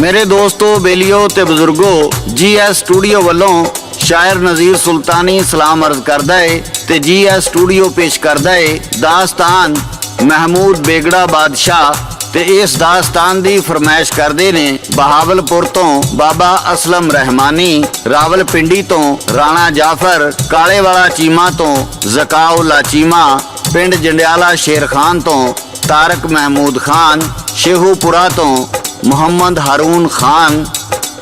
मेरे दोस्तों बेलियो ते बजुर्गो GS स्टूडियो वालों शायर नज़ीर सुल्तानी सलाम अर्ज करदा है ते GS स्टूडियो पेश करदा है दास्तान महमूद बेगड़ा बादशाह ते इस दास्तान दी फरमाइश करदे ने बहावलपुर तो बाबा असलम रहमानी, रावलपिंडी तो राणा जाफर, काले वाला चीमा तो जकाउल्ला चीमा, पिंड जंडियाला शेर खान तो तारक महमूद खान, शेहूपुरा तो मोहम्मद हारून खान।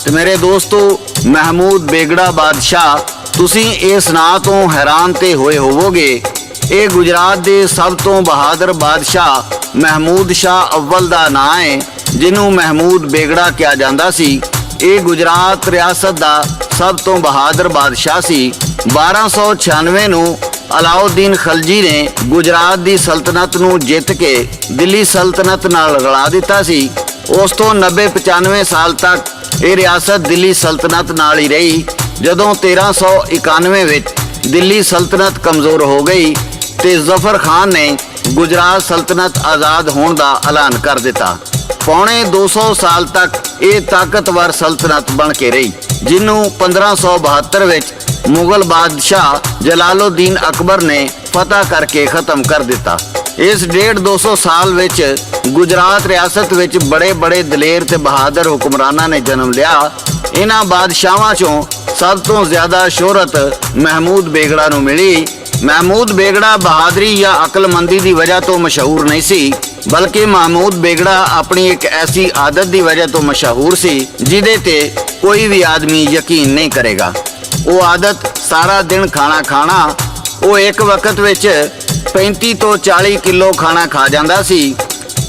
ते मेरे दोस्तों महमूद बेगड़ा बादशाह तुसी इस नां तो हैरान ते होए होवोगे। ये गुजरात दे सब तो बहादुर बादशाह महमूद शाह अव्वल दा नां है जिन्हों महमूद बेगड़ा कहा जाता सी। ये गुजरात रियासत दा सब तो बहादुर बादशाह सी। 1296 नूं अलाउद्दीन खलजी ने गुजरात दी सल्तनत नूं जित के दिल्ली सल्तनत नाल रला दिता सी। उस तो 90-95 साल तक ये रियासत दिल्ली सल्तनत नाल ही रही। जदों 1391 विच दिल्ली सल्तनत कमज़ोर हो गई ते जफर खान ने गुजरात सल्तनत आज़ाद होने का ऐलान कर दिता। पौने 200 साल तक ये ताकतवर सल्तनत बन के रही जिन्हों 1572 विच मुगल बादशाह जलालुद्दीन अकबर ने फतह करके ख़त्म कर दिता। इस 150-200 साल विच गुजरात रियासत विच बड़े बड़े दलेर ते बहादुर हुक्मराना ने जन्म लिया। इन्हां बादशाहां चों सब तो ज़्यादा शोहरत महमूद बेगड़ा नूं मिली। महमूद बेगड़ा बहादरी या अकलमंदी की वजह तो मशहूर नहीं सी, बल्कि महमूद बेगड़ा अपनी एक ऐसी आदत की वजह तो मशहूर सी जिहदे ते कोई भी आदमी यकीन नहीं करेगा। वो आदत सारा दिन खाना खाना। वो एक वक्त विच 35 तो 40 किलो खाना खा जाता सी।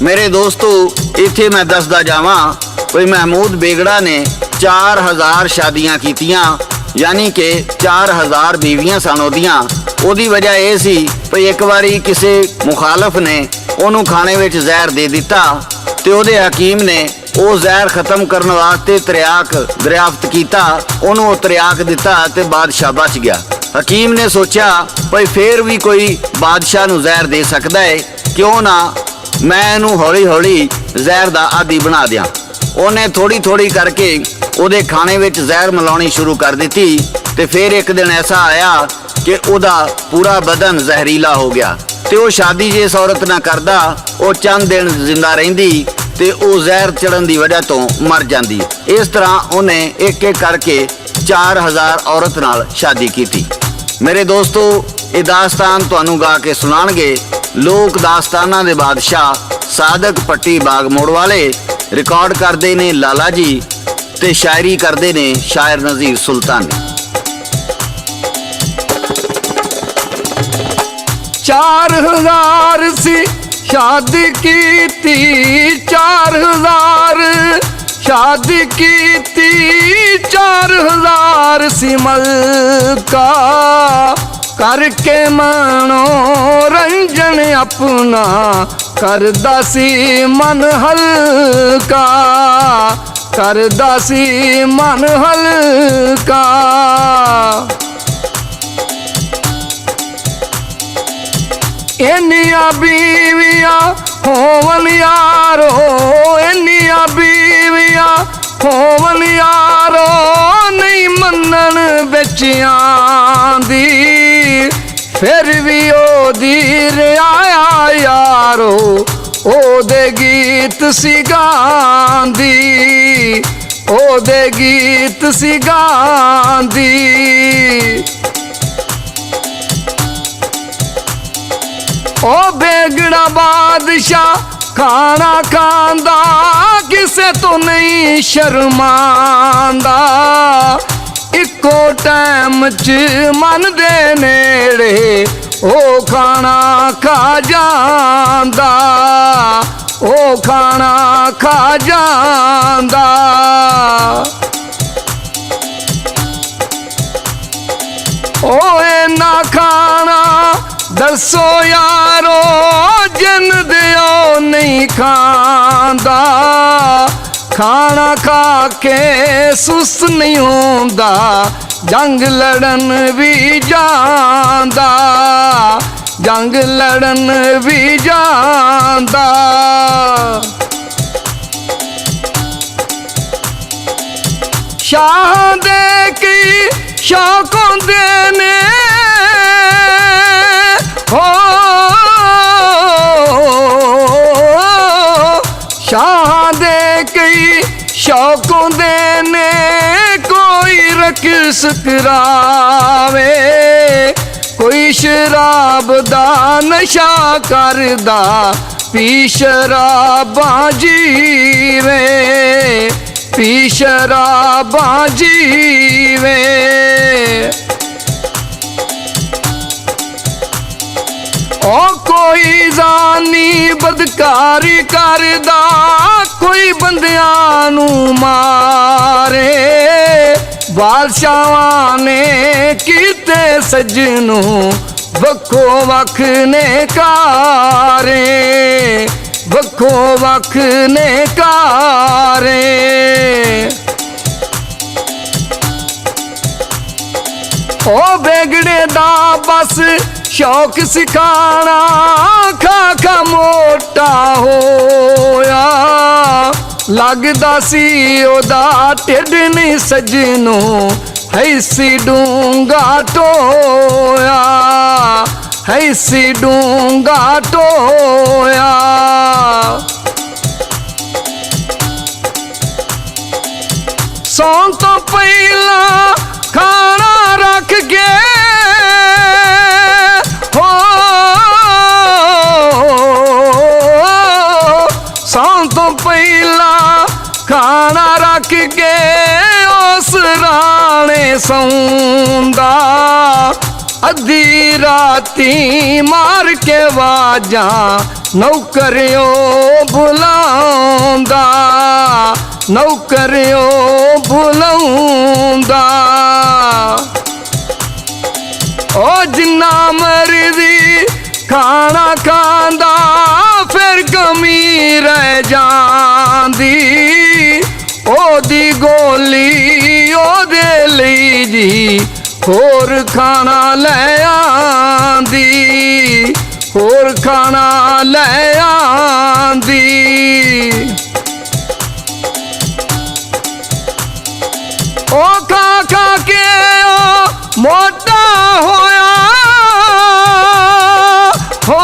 मेरे दोस्तों इत्थे मैं दसदा जावां कोई महमूद बेगड़ा ने 4000 शादियां कीतियां, यानी कि 4000 बीवियां सन ओदियां। ओदी वजह यह सी भई एक बारी किसी मुखालफ ने उन्होंने खाने में जहर दे दिता ते ओदे हकीम ने वो जहर खत्म करने वास्ते त्रियाक दरियाफ्त किया। उन्होंने त्रियाक दिता ते बादशाह बच गया। हकीम ने सोचा भाई फिर भी कोई बादशाह नूं जहर दे सकता है, क्यों ना मैं इनू हौली हौली जहर का आदि बना दियां। उन्हें थोड़ी थोड़ी करके उहदे खाने में जहर मिलानी शुरू कर दी ते फिर एक दिन ऐसा आया कि उहदा पूरा बदन जहरीला हो गया ते वो शादी जिस औरत ना करदा वो चंद दिन जिंदा रहिंदी ते वो जहर चढ़न की वजह तो मर जाती। इस तरह उन्हें एक एक करके 4000 औरत नाल शादी की। मेरे दोस्तों ये दास्तान तुहानू गा के सुनाणगे लोक दास्ताना दे बादशाह सादक पट्टी बागमोड़ वाले। रिकॉर्ड करते ने लाला जी ते शायरी करते ने शायर नज़ीर सुल्तानी। 4000 सी शादी की थी, 4000 शादी की थी, 4000 सिमल का करके मनोरंजन अपना करदा सी मन हल्का, करदा सी मन हल्का। इन्नियां बीवियां होवन यारो, इन्नियां बीवियां होवन यारो, नहीं मनन बिच आंदी फिर भी ओदी रिआया यारो, ओदे गीत सी गांदी, ओदे गीत सी गांदी। ओ बेगड़ा बादशाह खाना खांदा किसे तो नहीं शर्मांदा, इको टाइम च मन दे नेड़े ओ खाना खा जांदा, ओ खाना खा जांदा। ओ इन्ना खाना दसो यारो जिन दियो नहीं खांदा, खाना खा के सुस्त नहीं होंदा, जंग लड़न भी जांदा, जंग लड़न भी जांदा। ਸ਼ਾਹ ਦੇ ਕੀ ਸ਼ੌਕ ਹੁੰਦੇ ਨੇ ਹੋ ਸ਼ਾਹ ਦੇ ਕਈ ਸ਼ੌਕ ਹੁੰਦੇ ਨੇ ਕੋਈ ਰਕਸ ਕਰਾਵੇ ਕੋਈ ਸ਼ਰਾਬ ਦਾ ਨਸ਼ਾ ਕਰਦਾ ਪੀ ਸ਼ਰਾਬਾਂ ਜੀਵੇ ਪੀ ਸ਼ਰਾਬਾਂ ਜੀਵੇ ओ कोई जानी बदकारी करदा कोई बंदियां नू मारे बादशाहां ने कीते सजनू वक्खो वख ने कारे वक्खो वख ने कारे ओ बेगड़े दा बस शौक सिखाना खाखा मोटा होया लगदा सी ओदा ढिड नहीं सजनू हैसी डूंगा टोया हैसी डूंगा टोया सौन तो पहला खाना रख के सौन तो पहला खाना रख के उस राणे सौंदा अद्धी राती मार के वाजा नौकरियों बुलांदा नौकरियों बुलांदा ओ जिन्ना मर्जी खाना खांदा फिर कमी रह जांदी ओदी गोली ओदे लई जी होर खाना ले आंदी होर खाना ले आंदी ओ खा खा के ओ मोटा होया हो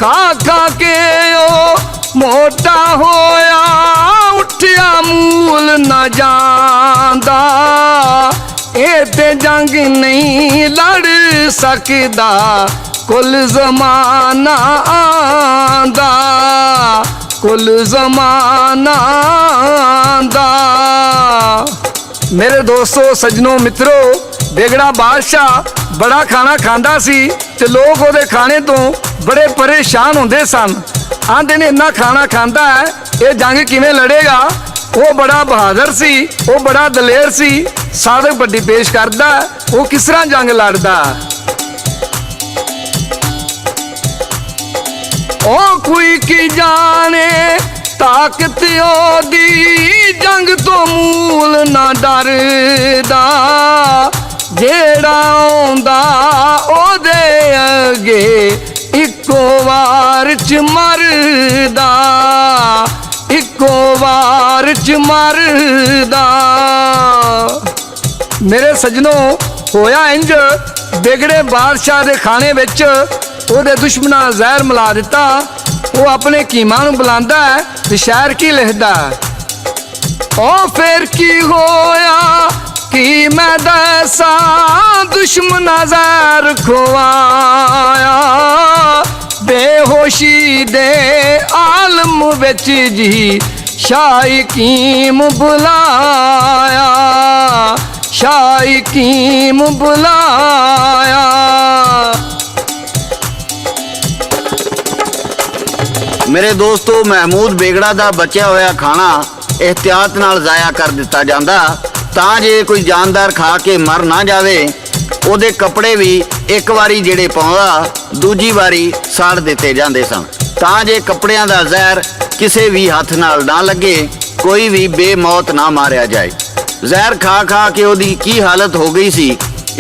खा खा के ओ मोटा होया उठिया मूल न जांदा ए ते जंग नहीं लड़ सकदा कुल जमाना आंदा कुल जमाना आंदा मेरे दोस्तों सज्जनों मित्रों बेगड़ा बादशाह बड़ा खाना खांदा सी ते लोग ओदे खाने तो बड़े परेशान होंदे सन आंदे ने इन्ना खाना खांदा है ये जंग किवें लड़ेगा वो बड़ा बहादुर सी वो बड़ा दलेर सी साधक बड्डी पेश करदा वो किस तरह जंग लड़दा ओ कोई की जाने ताकत ओदी जंग तो मूल ना डरदा जेड़ा आंदा ओदे अगे इको वार च मरदा इको वार च मरदा मेरे सजनों होया इंज बिगड़े बादशाह दे खाने विच ओदे दुश्मना जहर मिला दिता वो अपने कीमा नूं बुलांदा है ते शायर की लिखदा ओ फिर की होया कि मैं दसा दुश्मना जहर खुआया बेहोशी दे आलम विच जी शाही कीम बुलाया शाही कीम बुलाया मेरे दोस्तों महमूद बेगड़ा दा बचिया होया खाना एहतियात नाल जाया कर दिता जांदा तां जे कोई जानदार खा के मर ना जावे ओदे कपड़े भी एक वारी जेड़े पाउंदा दूजी वारी साड़ दिते जांदे सन तां जे कपड़ियां दा जहर किसे भी हथ नाल ना लगे कोई भी बेमौत ना मारिया जाए जहर खा खा के ओदी की हालत हो गई सी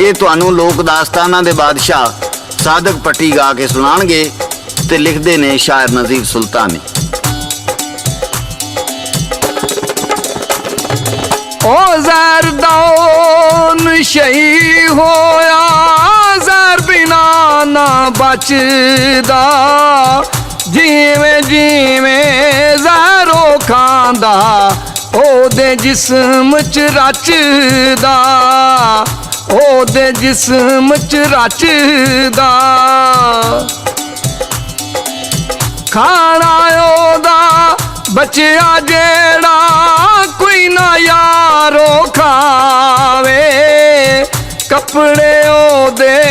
ये तुहानू लोक दास्ताना दे बादशाह सादक पट्टी गा के सुनाणगे ते लिखदे ने शायर नज़ीर सुल्तानी। ਜ਼ਹਿਰ ਦਾ ਨਸ਼ਈ ਹੋਇਆ, ਜ਼ਹਿਰ ਬਿਨਾ ਨਾ ਬਚਦਾ, ਜਿਵੇਂ ਜਿਵੇਂ ਜ਼ਹਿਰ ਉਹ ਖਾਂਦਾ ਉਹਦੇ ਜਿਸਮ ਚ ਰਚਦਾ, ਉਹਦੇ ਜਿਸਮ ਚ ਰਚਦਾ। ਖਾਣਾ ਉਹਦਾ ਬਚਿਆ ਜਿਹੜਾ ਕੋਈ ਨਾ ਯਾਰੋ ਖਾਵੇ, ਕੱਪੜੇ ਉਹਦੇ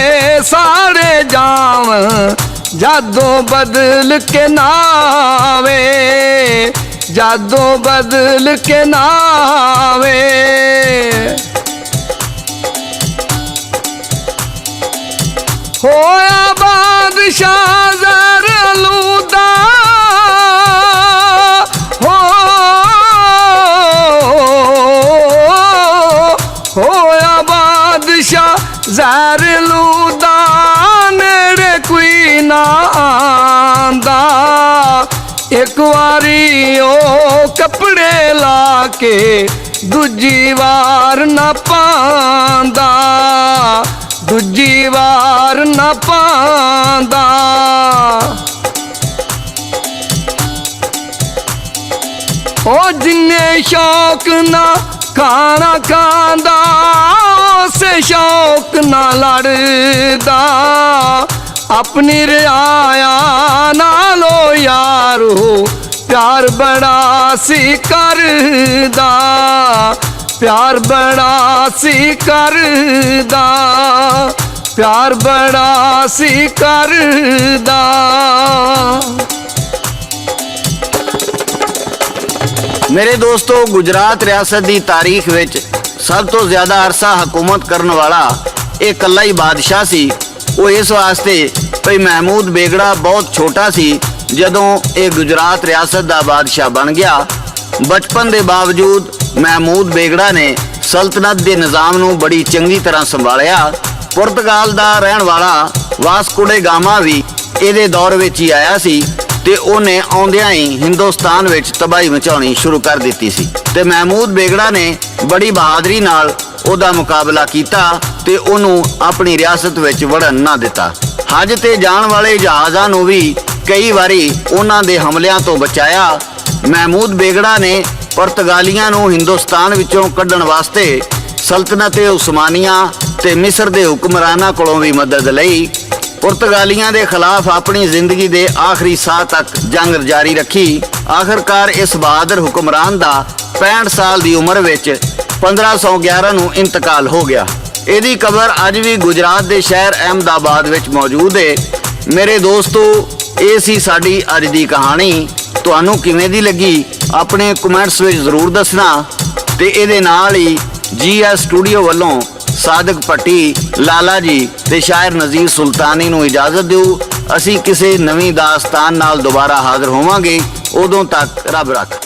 ਸਾੜੇ ਜਾਵਣ ਜਾਦੋਂ ਬਦਲ ਕੇ ਨਾਵੇ, ਜਾਦੋਂ ਬਦਲ ਕੇ ਨਾਵੇ। ਹੋਇਆ ਬਾਦਸ਼ਾਹ ਜ਼ਹਿਰ ਲੂਦਾ, ਹੋਇਆ ਬਾਦਸ਼ਾਹ ਜ਼ਹਿਰ ਲੂਦਾ, ਨੇੜੇ ਕੋਈ ਨਾ ਆਂਦਾ। ਇੱਕ ਵਾਰੀ ਉਹ ਕੱਪੜੇ ਲਾ ਕੇ ਦੂਜੀ ਵਾਰ ਨਾ ਪਾਂਦਾ, ਦੂਜੀ ਵਾਰ ਨਾ ਪਾਂਦਾ। ਉਹ ਜਿੰਨੇ ਸ਼ੌਕ ਨਾ ਖਾਣਾ ਖਾਂਦਾ, ਉਸੇ ਸ਼ੌਕ ਨਾ ਲੜਦਾ, ਆਪਣੀ ਰਿਆਇਆ ਨਾਲੋਂ ਯਾਰੋ ਪਿਆਰ ਬੜਾ ਸੀ ਕਰਦਾ, ਪਿਆਰ ਬੜਾ ਸੀ ਕਰਦਾ, ਪਿਆਰ ਬੜਾ ਸੀ ਕਰਦਾ। ਮੇਰੇ ਦੋਸਤੋ, ਗੁਜਰਾਤ ਰਿਆਸਤ ਦੀ ਤਾਰੀਖ ਵਿੱਚ ਸਭ ਤੋਂ ਜ਼ਿਆਦਾ ਅਰਸਾ ਹਕੂਮਤ ਕਰਨ ਵਾਲਾ ਇਹ ਇਕੱਲਾ ਹੀ ਬਾਦਸ਼ਾਹ ਸੀ। ਉਹ ਇਸ ਵਾਸਤੇ ਭਈ ਮਹਿਮੂਦ ਬੇਗੜਾ ਬਹੁਤ ਛੋਟਾ ਸੀ ਜਦੋਂ ਇਹ ਗੁਜਰਾਤ ਰਿਆਸਤ ਦਾ ਬਾਦਸ਼ਾਹ ਬਣ ਗਿਆ। ਬਚਪਨ ਦੇ ਬਾਵਜੂਦ ਮਹਿਮੂਦ ਬੇਗੜਾ ਨੇ ਸਲਤਨਤ ਦੇ ਨਿਜ਼ਾਮ ਨੂੰ ਬੜੀ ਚੰਗੀ ਤਰ੍ਹਾਂ ਸੰਭਾਲਿਆ। ਪੁਰਤਗਾਲ ਦਾ ਰਹਿਣ ਵਾਲਾ ਵਾਸਕੋ ਡੇ ਗਾਮਾ ਵੀ ਇਹਦੇ ਦੌਰ ਵਿੱਚ ਹੀ ਆਇਆ ਸੀ ਤੇ ਉਹਨੇ ਆਉਂਦਿਆਂ ਹੀ ਹਿੰਦੁਸਤਾਨ ਵਿੱਚ ਤਬਾਹੀ ਮਚਾਉਣੀ ਸ਼ੁਰੂ ਕਰ ਦਿੱਤੀ ਸੀ ਤੇ ਮਹਿਮੂਦ ਬੇਗੜਾ ਨੇ ਬੜੀ ਬਹਾਦਰੀ ਨਾਲ ਉਹਦਾ ਮੁਕਾਬਲਾ ਕੀਤਾ ਤੇ ਉਹਨੂੰ ਆਪਣੀ ਰਿਆਸਤ ਵਿੱਚ ਵੜਨ ਨਾ ਦਿੱਤਾ। ਹਜ ਤੇ ਜਾਣ ਵਾਲੇ ਜਹਾਜ਼ਾਂ ਨੂੰ ਵੀ ਕਈ ਵਾਰੀ ਉਹਨਾਂ ਦੇ ਹਮਲਿਆਂ ਤੋਂ ਬਚਾਇਆ। ਮਹਿਮੂਦ ਬੇਗੜਾ ਨੇ ਪੁਰਤਗਾਲੀਆਂ ਨੂੰ ਹਿੰਦੁਸਤਾਨ ਵਿੱਚੋਂ ਕੱਢਣ ਵਾਸਤੇ ਸਲਤਨਤ-ਏ ਉਸਮਾਨੀਆ ਤੇ ਮਿਸਰ ਦੇ ਹੁਕਮਰਾਨਾਂ ਕੋਲੋਂ ਵੀ ਮਦਦ ਲਈ। ਪੁਰਤਗਾਲੀਆਂ ਦੇ ਖਿਲਾਫ ਆਪਣੀ ਜ਼ਿੰਦਗੀ ਦੇ ਆਖਰੀ ਸਾਹ ਤੱਕ ਜੰਗ ਜਾਰੀ ਰੱਖੀ। ਆਖਰਕਾਰ ਇਸ ਬਹਾਦਰ ਹੁਕਮਰਾਨ ਦਾ 65 ਸਾਲ ਦੀ ਉਮਰ ਵਿੱਚ 1511 ਨੂੰ ਇੰਤਕਾਲ ਹੋ ਗਿਆ। ਇਹਦੀ ਕਬਰ ਅੱਜ ਵੀ ਗੁਜਰਾਤ ਦੇ ਸ਼ਹਿਰ ਅਹਿਮਦਾਬਾਦ ਵਿੱਚ ਮੌਜੂਦ ਹੈ। ਮੇਰੇ ਦੋਸਤੋ, ਇਹ ਸੀ ਸਾਡੀ ਅੱਜ ਦੀ ਕਹਾਣੀ। ਤੁਹਾਨੂੰ ਕਿਵੇਂ ਦੀ ਲੱਗੀ ਆਪਣੇ ਕਮੈਂਟਸ ਵਿੱਚ ਜ਼ਰੂਰ ਦੱਸਣਾ ਤੇ ਇਹਦੇ ਨਾਲ ਹੀ GS ਸਟੂਡੀਓ ਵੱਲੋਂ ਸਾਦਕ ਭੱਟੀ, ਲਾਲਾ ਜੀ ਤੇ ਸ਼ਾਇਰ ਨਜ਼ੀਰ ਸੁਲਤਾਨੀ ਨੂੰ ਇਜਾਜ਼ਤ ਦਿਓ। ਅਸੀਂ ਕਿਸੇ ਨਵੀਂ ਦਾਸਤਾਨ ਨਾਲ ਦੁਬਾਰਾ ਹਾਜ਼ਰ ਹੋਵਾਂਗੇ। ਉਦੋਂ ਤੱਕ ਰੱਬ ਰੱਖ।